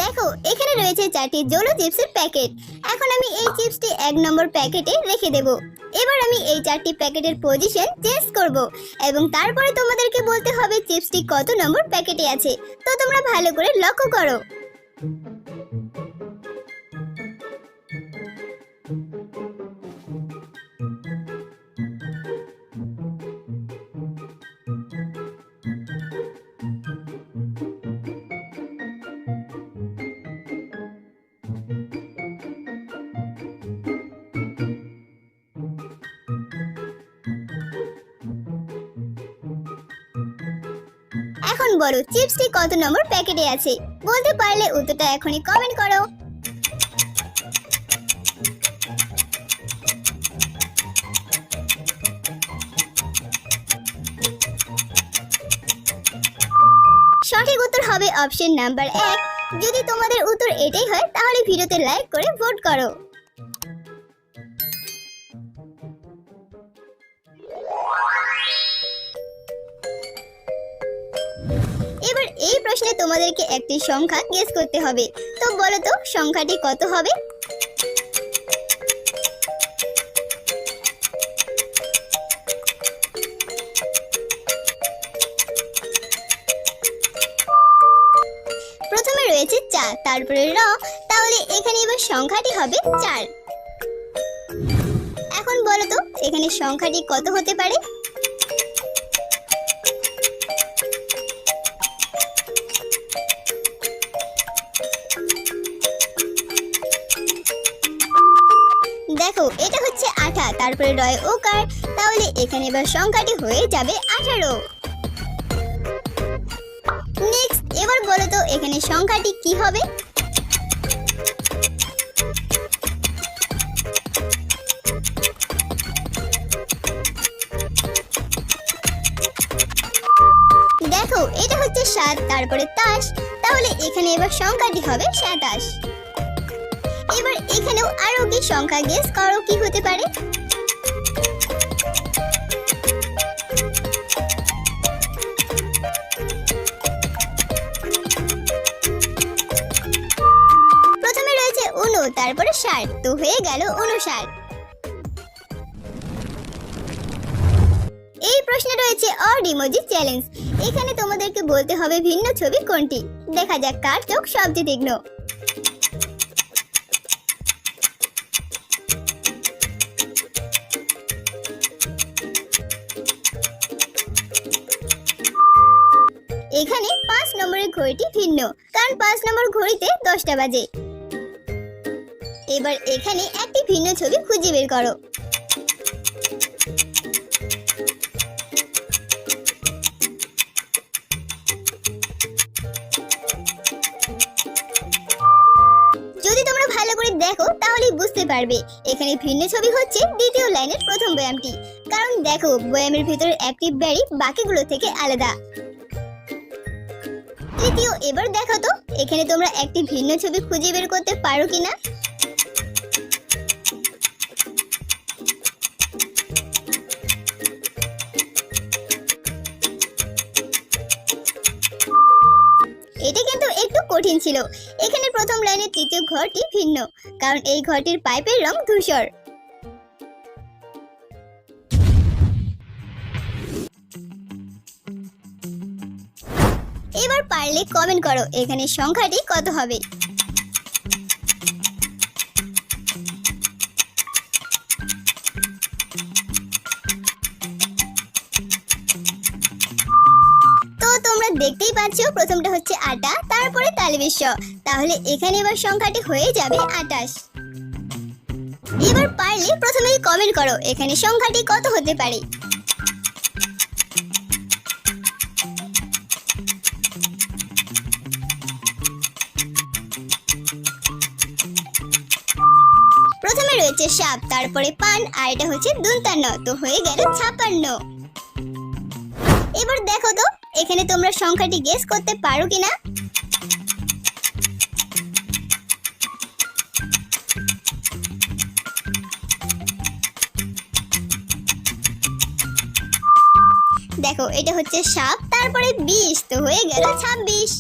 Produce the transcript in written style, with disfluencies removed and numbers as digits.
দেখো এখানে রয়েছে 4টি জোলো চিপসের প্যাকেট। এখন আমি এই চিপসটি 1 নম্বর প্যাকেটে রেখে দেব। এবার আমি এই 4টি প্যাকেটের পজিশন চেঞ্জ করব এবং তারপরে তোমাদেরকে বলতে হবে চিপসটি কত নম্বর প্যাকেটে আছে। তো তোমরা ভালো করে লক্ষ্য করো। এখন বলো চিপসটি কত নম্বর প্যাকেটে আছে। বলতে পারলে উত্তরটা এখনই কমেন্ট করো। সঠিক উত্তর হবে অপশন নাম্বার 1। যদি তোমাদের উত্তর এটাই হয় তাহলে ভিডিওতে লাইক করে ভোট করো। এবার এই প্রশ্নে তোমাদেরকে একটি সংখ্যা গেস করতে হবে। তো বলো তো সংখ্যাটি কত হবে? প্রথমে রয়েছে 4, তারপরে র, তাহলে এখানে এবার সংখ্যাটি হবে 4। এখন বলো তো এখানে সংখ্যাটি কত হতে পারে? দেখো এটা হচ্ছে 8, তারপরে রয় ওকার, তাহলে এখানে এবার সংখ্যাটি হয়ে যাবে 18। নেক্সট এবার বলো তো এখানে সংখ্যাটি কি হবে? দেখো এটা হচ্ছে 7, তারপরে তাস, তাহলে এখানে এবার সংখ্যাটি হবে 27। এবার এখানেও আরো কি সংখ্যা গেস করো কি হতে পারে? প্রথমে রয়েছে 19, তারপরে 60, তো হয়ে গেল 59। এই প্রশ্নে রয়েছে অড ইমোজি চ্যালেঞ্জ। এখানে তোমাদেরকে বলতে হবে ভিন্ন ছবি কোনটি। দেখা যাক কার চোখ সবচেয়ে তীক্ষ্ণ। এখানে 5 নম্বরের ঘড়িটি ভিন্ন, কারণ 5 নম্বর ঘড়িতে 10টা বাজে। এবার এখানে একটি ভিন্ন ছবি খুঁজে বের করো। যদি তোমরা ভালো করে দেখো তাহলেই বুঝতে পারবে এখানে ভিন্ন ছবি হচ্ছে দ্বিতীয় লাইনের প্রথম ব্যায়ামটি, কারণ দেখো ব্যায়ামের ভিতরে অ্যাক্টিভ ব্যারি বাকিগুলো থেকে আলাদা। তৃতীয় এবার দেখো তো এখানে তোমরা একটি ভিন্ন ছবি খুঁজে বের করতে পারো কিনা। এটা কিন্তু একটু কঠিন ছিল। এখানে প্রথম লাইনের তৃতীয় ঘরটি ভিন্ন, কারণ এই ঘরটির পাইপের রং ধূসর। এবার পারলে কমেন্ট করো এখানে সংখ্যাটি কত হবে। তো তোমরা দেখতেই পাচ্ছ প্রথমটা হচ্ছে 8, তারপরে তালবেশ, তাহলে এখানে এবার সংখ্যাটি হয়ে যাবে 28। এবার পারলে প্রথমেই কমেন্ট করো এখানে সংখ্যাটি কত হতে পারে। প্রথমে রয়েছে সাপ, তারপরে পান, আর এটা হচ্ছে 52, তো হয়ে গেল 56। এবার দেখো তো এখানে তোমরা সংখ্যাটি গেস করতে পারো কিনা। দেখো এটা হচ্ছে সাপ, তারপরে 20, তো হয়ে গেল 26।